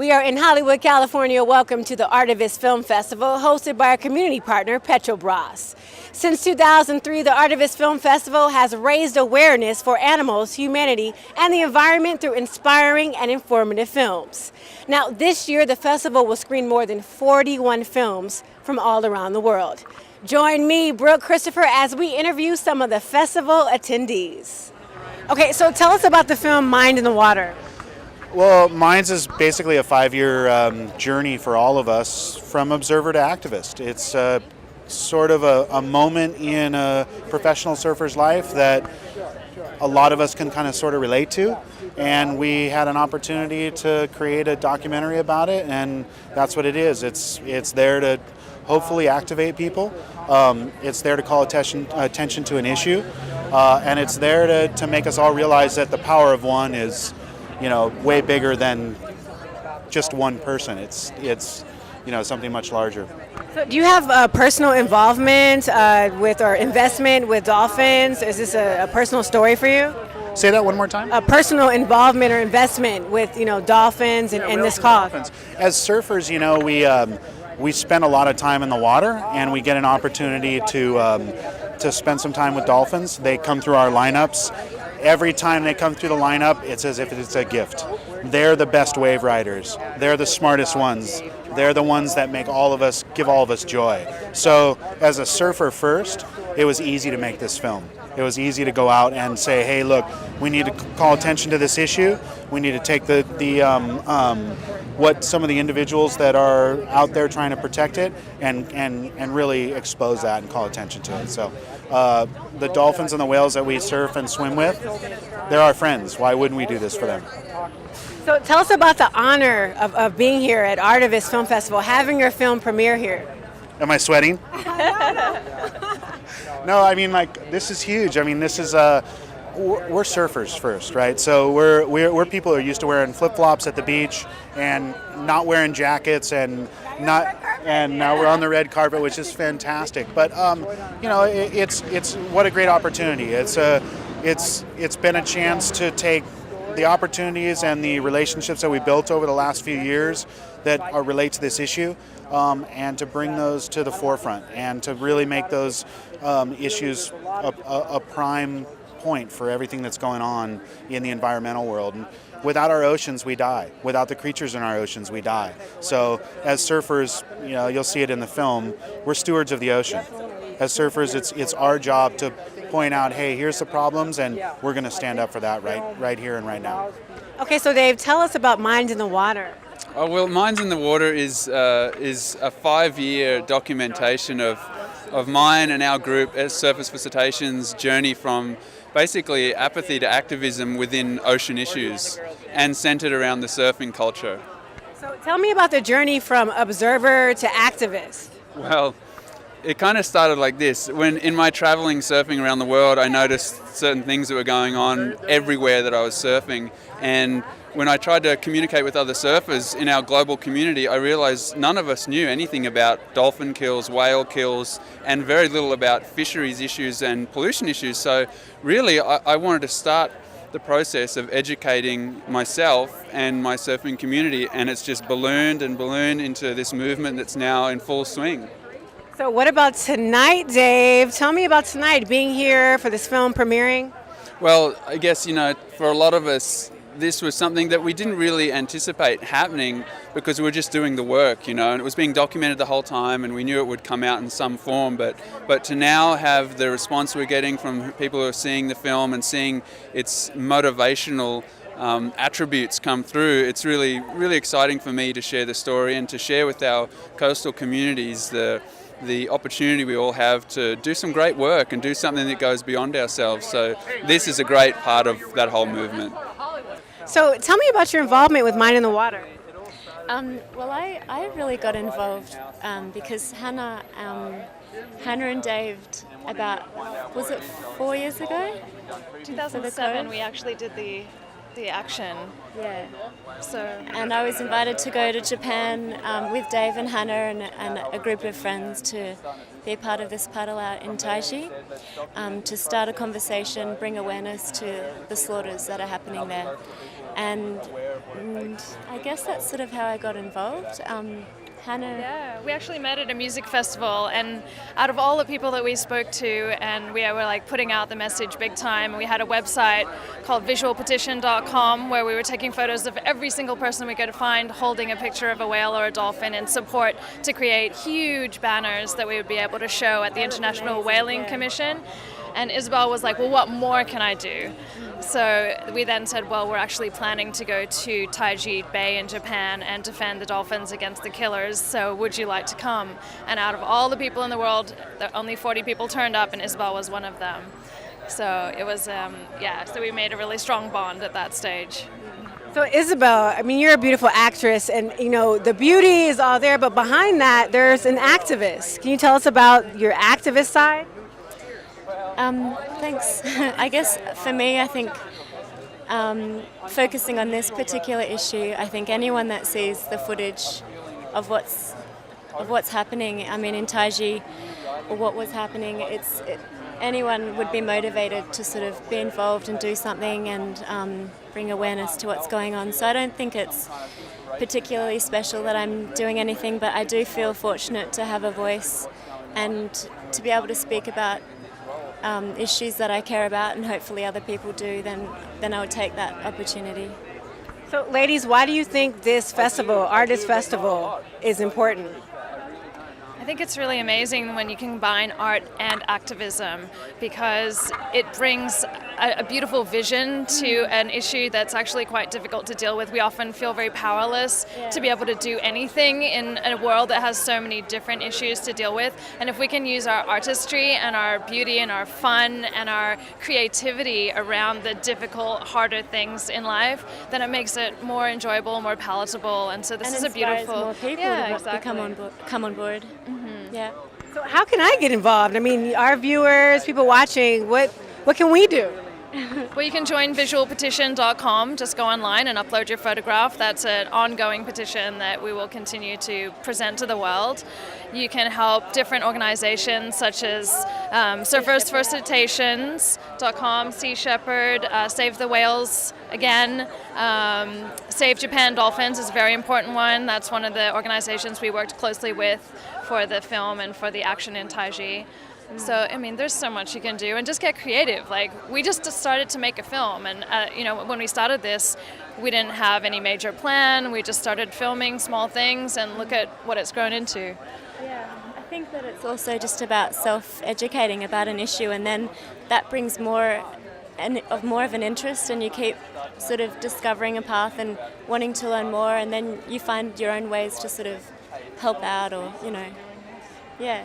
We are in Hollywood, California. Welcome to the ARTIVIST Film Festival, hosted by our community partner, Petrobras. Since 2003, the ARTIVIST Film Festival has raised awareness for animals, humanity, and the environment through inspiring and informative films. Now, this year, the festival will screen more than 41 films from all around the world. Join me, Brooke Christopher, as we interview some of the festival attendees. Okay, so tell us about the film Mind in the Water. Well, Minds is basically a 5-year journey for all of us from observer to activist. It's sort of a moment in a professional surfer's life that a lot of us can kind of sort of relate to. And we had an opportunity to create a documentary about it, and that's what it is. It's there to hopefully activate people. It's there to call attention to an issue. And it's there to make us all realize that the power of one is way bigger than just one person. It's something much larger. So do you have personal involvement with or investment with dolphins? Is this a personal story for you? Say that one more time. A personal involvement or investment with dolphins and this cause. Dolphins. As surfers, we spend a lot of time in the water, and we get an opportunity to spend some time with dolphins. They come through our lineups. Every time they come through the lineup, it's as if it's a gift. They're the best wave riders. They're the smartest ones. They're the ones that give all of us joy. So as a surfer first, it was easy to make this film. It was easy to go out and say, hey, look, we need to call attention to this issue. We need to take what some of the individuals that are out there trying to protect it and really expose that and call attention to it. So the dolphins and the whales that we surf and swim with, they're our friends. Why wouldn't we do this for them? So tell us about the honor of being here at ARTIVIST Film Festival, having your film premiere here. Am I sweating? No, I mean, this is huge. I mean, this is we're surfers first, right? So we're people who are used to wearing flip-flops at the beach and not wearing jackets and now we're on the red carpet, which is fantastic. But it's what a great opportunity. It's been a chance to take the opportunities and the relationships that we built over the last few years that relate to this issue, and to bring those to the forefront and to really make those issues a prime point for everything that's going on in the environmental world. And without our oceans, we die. Without the creatures in our oceans, we die. So as surfers, you'll see it in the film, we're stewards of the ocean. As surfers, it's our job to point out, hey, here's the problems, and we're going to stand up for that right here and right now. Okay, so Dave, tell us about Mind in the Water. Oh, well, Minds in the Water is a 5-year documentation of mine and our group as Surfers for Cetaceans' journey from basically apathy to activism within ocean issues and centered around the surfing culture. So tell me about the journey from observer to activist. Well, it kind of started like this. When in my traveling surfing around the world, I noticed certain things that were going on everywhere that I was surfing. And when I tried to communicate with other surfers in our global community, I realized none of us knew anything about dolphin kills, whale kills, and very little about fisheries issues and pollution issues. So really, I wanted to start the process of educating myself and my surfing community, and it's just ballooned and ballooned into this movement that's now in full swing. So what about tonight, Dave? Tell me about tonight, being here for this film premiering. Well, I guess, for a lot of us, this was something that we didn't really anticipate happening because we were just doing the work, and it was being documented the whole time, and we knew it would come out in some form. But to now have the response we're getting from people who are seeing the film and seeing its motivational attributes come through, it's really, really exciting for me to share the story and to share with our coastal communities the opportunity we all have to do some great work and do something that goes beyond ourselves. So this is a great part of that whole movement. So tell me about your involvement with Mind in the Water. Well, I really got involved because Hannah and Dave, was it 4 years ago? 2007, we actually did the action. Yeah. And I was invited to go to Japan with Dave and Hannah and a group of friends to be part of this paddle out in Taiji to start a conversation, bring awareness to the slaughters that are happening there. And I guess that's sort of how I got involved. Hannah. Yeah, we actually met at a music festival, and out of all the people that we spoke to, and we were like putting out the message big time, we had a website called visualpetition.com where we were taking photos of every single person we could find holding a picture of a whale or a dolphin in support to create huge banners that we would be able to show at the International Whaling Commission. And Isabel was like, well, what more can I do? So we then said, well, we're actually planning to go to Taiji Bay in Japan and defend the dolphins against the killers, so would you like to come? And out of all the people in the world, only 40 people turned up, and Isabel was one of them. So it was, so we made a really strong bond at that stage. So Isabel, I mean, you're a beautiful actress, and you know the beauty is all there, but behind that, there's an activist. Can you tell us about your activist side? Thanks. I guess for me, I think focusing on this particular issue, I think anyone that sees the footage of what's happening, I mean, in Taiji, or what was happening, anyone would be motivated to sort of be involved and do something and bring awareness to what's going on. So I don't think it's particularly special that I'm doing anything, but I do feel fortunate to have a voice and to be able to speak about issues that I care about, and hopefully other people do, then I would take that opportunity. So ladies, why do you think this festival, Artist Festival, is important? I think it's really amazing when you combine art and activism, because it brings a beautiful vision to an issue that's actually quite difficult to deal with. We often feel very powerless to be able to do anything in a world that has so many different issues to deal with. And if we can use our artistry and our beauty and our fun and our creativity around the difficult, harder things in life, then it makes it more enjoyable, more palatable. And so this is a beautiful. More people to come on board. Mm-hmm. Yeah. So how can I get involved? I mean, our viewers, people watching, what can we do? Well, you can join visualpetition.com. Just go online and upload your photograph. That's an ongoing petition that we will continue to present to the world. You can help different organizations such as Surfers for Cetaceans.com, Sea Shepherd, Save the Whales again. Save Japan Dolphins is a very important one. That's one of the organizations we worked closely with for the film and for the action in Taiji. So, I mean, there's so much you can do, and just get creative. Like, we just started to make a film, and, when we started this, we didn't have any major plan. We just started filming small things, and look at what it's grown into. Yeah, I think that it's also just about self-educating about an issue, and then that brings more of an interest, and you keep sort of discovering a path and wanting to learn more, and then you find your own ways to sort of help out or, yeah.